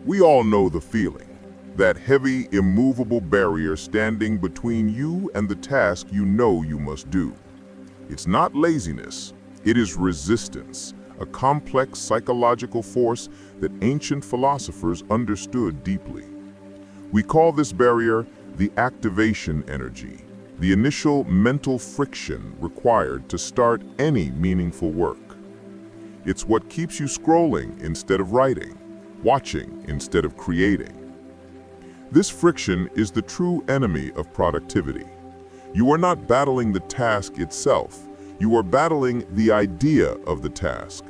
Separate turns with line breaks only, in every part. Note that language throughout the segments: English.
We all know the feeling, that heavy, immovable barrier standing between you and the task you know you must do. It's not laziness, it is resistance, a complex psychological force that ancient philosophers understood deeply. We call this barrier the activation energy, the initial mental friction required to start any meaningful work. It's what keeps you scrolling instead of writing, watching instead of creating. This friction is the true enemy of productivity. You are not battling the task itself, you are battling the idea of the task.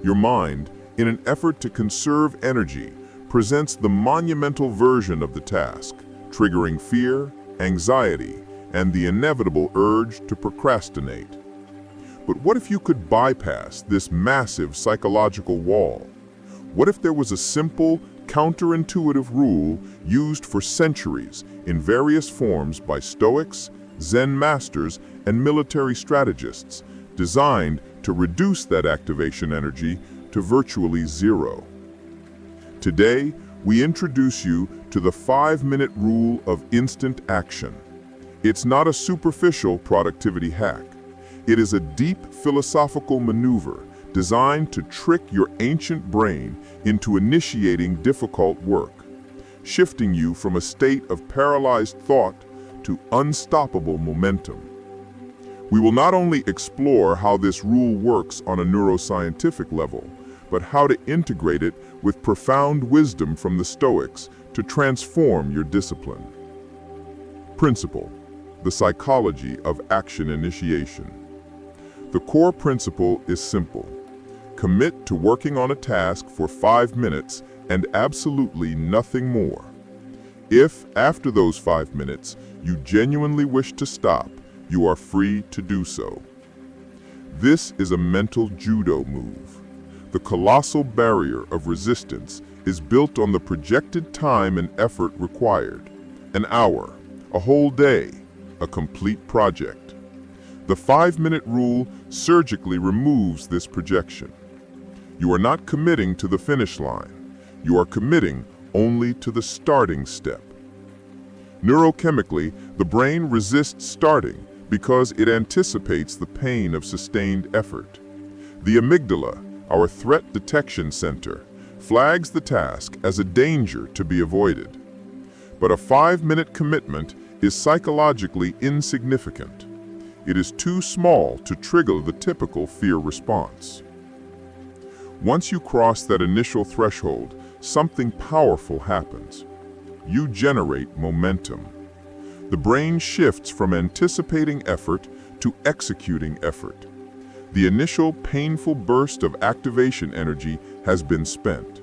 Your mind, in an effort to conserve energy, presents the monumental version of the task, triggering fear, anxiety, and the inevitable urge to procrastinate. But what if you could bypass this massive psychological wall? What if there was a simple, counterintuitive rule used for centuries in various forms by Stoics, Zen masters, and military strategists, designed to reduce that activation energy to virtually zero? Today, we introduce you to the 5-minute rule of instant action. It's not a superficial productivity hack. It is a deep philosophical maneuver designed to trick your ancient brain into initiating difficult work, shifting you from a state of paralyzed thought to unstoppable momentum. We will not only explore how this rule works on a neuroscientific level, but how to integrate it with profound wisdom from the Stoics to transform your discipline. Principle: the psychology of action initiation. The core principle is simple. Commit to working on a task for 5 minutes and absolutely nothing more. If, after those 5 minutes, you genuinely wish to stop, you are free to do so. This is a mental judo move. The colossal barrier of resistance is built on the projected time and effort required. An hour, a whole day, a complete project. The 5-minute rule surgically removes this projection. You are not committing to the finish line. You are committing only to the starting step. Neurochemically, the brain resists starting because it anticipates the pain of sustained effort. The amygdala, our threat detection center, flags the task as a danger to be avoided. But a 5-minute commitment is psychologically insignificant. It is too small to trigger the typical fear response. Once you cross that initial threshold, something powerful happens. You generate momentum. The brain shifts from anticipating effort to executing effort. The initial painful burst of activation energy has been spent.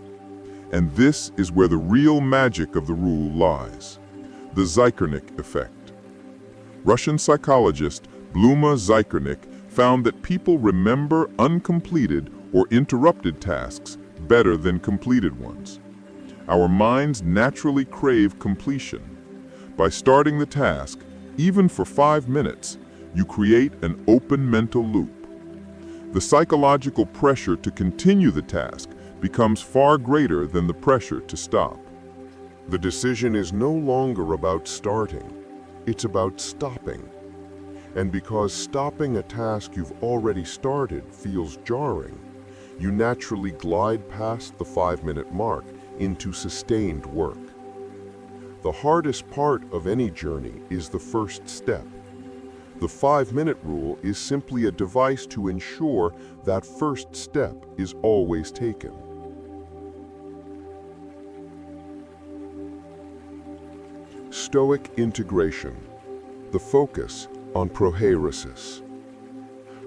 And this is where the real magic of the rule lies: the Zeigarnik Effect. Russian psychologist Bluma Zeigarnik found that people remember uncompleted or interrupted tasks better than completed ones. Our minds naturally crave completion. By starting the task, even for 5 minutes, you create an open mental loop. The psychological pressure to continue the task becomes far greater than the pressure to stop. The decision is no longer about starting, it's about stopping. And because stopping a task you've already started feels jarring, you naturally glide past the 5-minute mark into sustained work. The hardest part of any journey is the first step. The 5-minute rule is simply a device to ensure that first step is always taken. Stoic integration, the focus on prohairesis.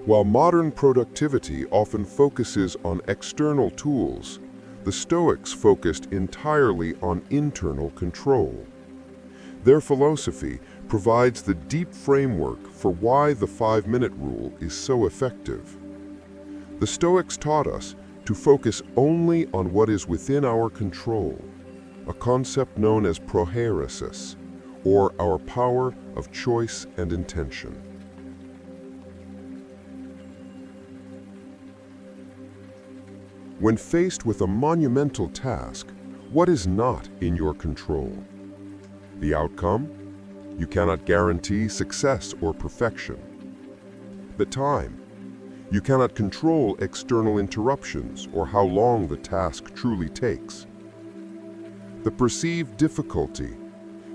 While modern productivity often focuses on external tools, the Stoics focused entirely on internal control. Their philosophy provides the deep framework for why the 5-minute rule is so effective. The Stoics taught us to focus only on what is within our control, a concept known as prohairesis, or our power of choice and intention. When faced with a monumental task,
What is not in your control? The outcome? You cannot guarantee success or perfection. The time? You cannot control external interruptions or how long the task truly takes. The perceived difficulty?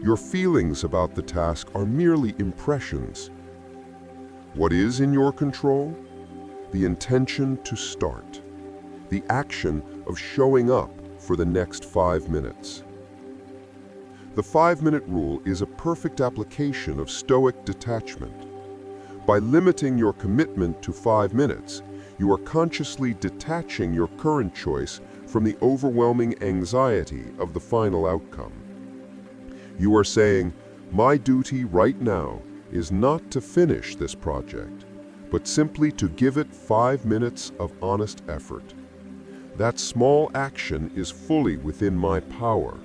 Your feelings about the task are merely impressions. What is in your control? The intention to start. The action of showing up for the next 5 minutes. The 5-minute rule is a perfect application of Stoic detachment. By limiting your commitment to 5 minutes, you are consciously detaching your current choice from the overwhelming anxiety of the final outcome. You are saying, my duty right now is not to finish this project, but simply to give it 5 minutes of honest effort. That small action is fully within my power.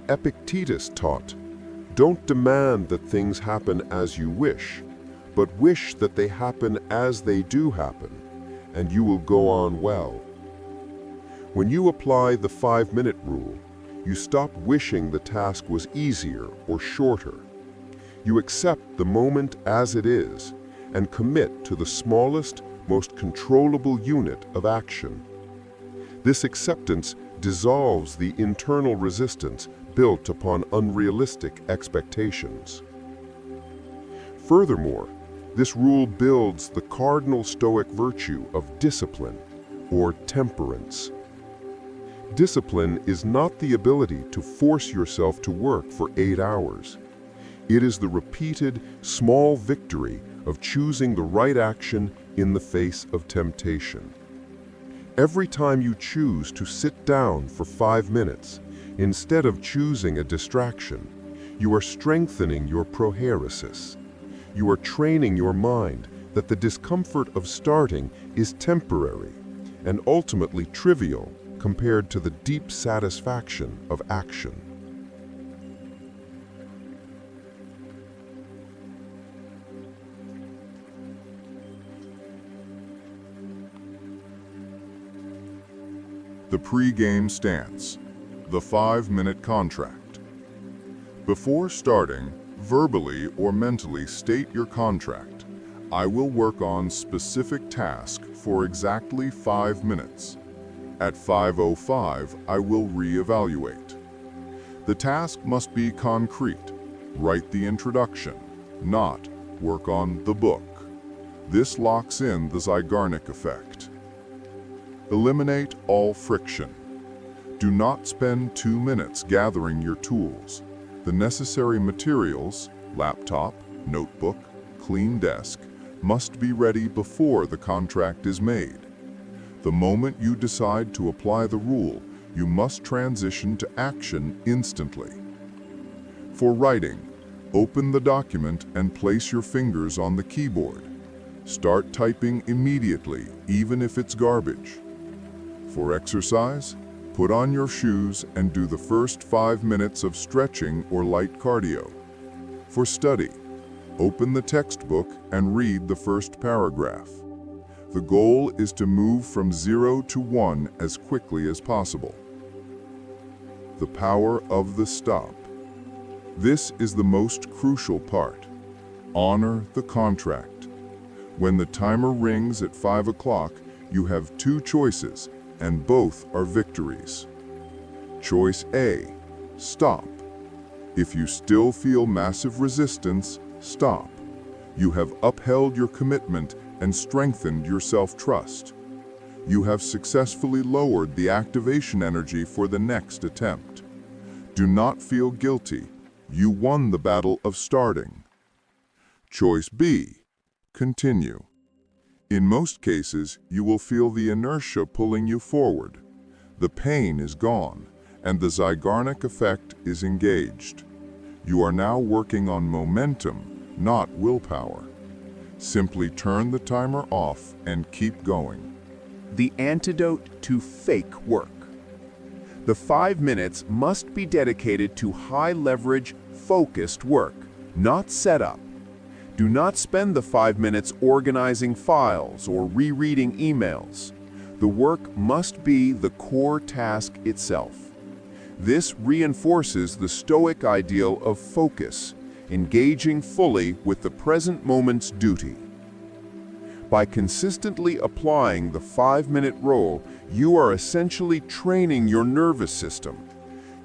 Epictetus taught, don't demand that things happen as you wish, but wish that they happen as they do happen, and you will go on well. When you apply the 5-minute rule, you stop wishing the task was easier or shorter. You accept the moment as it is and commit to the smallest, most controllable unit of action. This acceptance dissolves the internal resistance built upon unrealistic expectations. Furthermore, this rule builds the cardinal Stoic virtue of discipline, or temperance. Discipline is not the ability to force yourself to work for 8 hours. It is the repeated, small victory of choosing the right action in the face of temptation. Every time you choose to sit down for 5 minutes, instead of choosing a distraction, you are strengthening your prohairesis. You are training your mind that the discomfort of starting is temporary and ultimately trivial compared to the deep satisfaction of action.
The pre-game stance, the 5-minute contract. Before starting, verbally or mentally state your contract. I will work on specific task for exactly 5 minutes. At 5:05, I will re-evaluate. The task must be concrete. Write the introduction, not work on the book. This locks in the Zeigarnik Effect. Eliminate all friction. Do not spend 2 minutes gathering your tools. The necessary materials, laptop, notebook, clean desk, must be ready before the contract is made. The moment you decide to apply the rule, you must transition to action instantly. For writing, open the document and place your fingers on the keyboard. Start typing immediately, even if it's garbage. For exercise, put on your shoes and do the first 5 minutes of stretching or light cardio. For study, open the textbook and read the first paragraph. The goal is to move from 0 to 1 as quickly as possible. The power of the stop. This is the most crucial part. Honor the contract. When the timer rings at 5 o'clock, you have 2 choices, and both are victories. Choice A, stop. If you still feel massive resistance, stop. You have upheld your commitment and strengthened your self-trust. You have successfully lowered the activation energy for the next attempt. Do not feel guilty. You won the battle of starting. Choice B, continue. In most cases, you will feel the inertia pulling you forward. The pain is gone, and the Zeigarnik Effect is engaged. You are now working on momentum, not willpower. Simply turn the timer off and keep going.
The antidote to fake work. The 5 minutes must be dedicated to high-leverage, focused work, not setup. Do not spend the 5 minutes organizing files or rereading emails. The work must be the core task itself. This reinforces the Stoic ideal of focus, engaging fully with the present moment's duty. By consistently applying the 5-minute rule, you are essentially training your nervous system.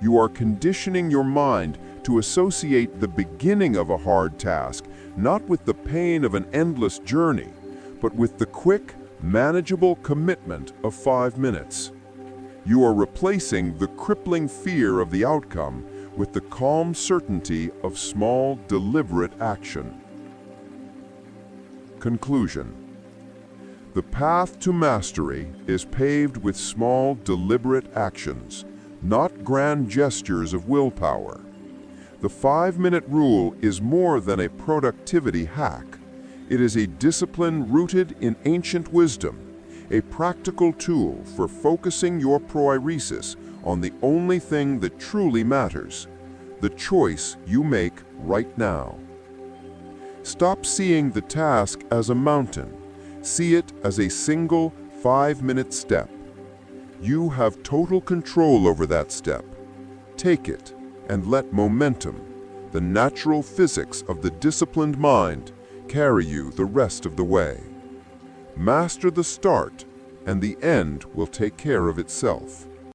You are conditioning your mind to associate the beginning of a hard task not with the pain of an endless journey, but with the quick, manageable commitment of 5 minutes. You are replacing the crippling fear of the outcome with the calm certainty of small, deliberate action. Conclusion. The path to mastery is paved with small, deliberate actions, not grand gestures of willpower. The 5-minute rule is more than a productivity hack. It is a discipline rooted in ancient wisdom, a practical tool for focusing your prohairesis on the only thing that truly matters, the choice you make right now. Stop seeing the task as a mountain. See it as a single 5-minute step. You have total control over that step. Take it and let momentum, the natural physics of the disciplined mind, carry you the rest of the way. Master the start, and the end will take care of itself.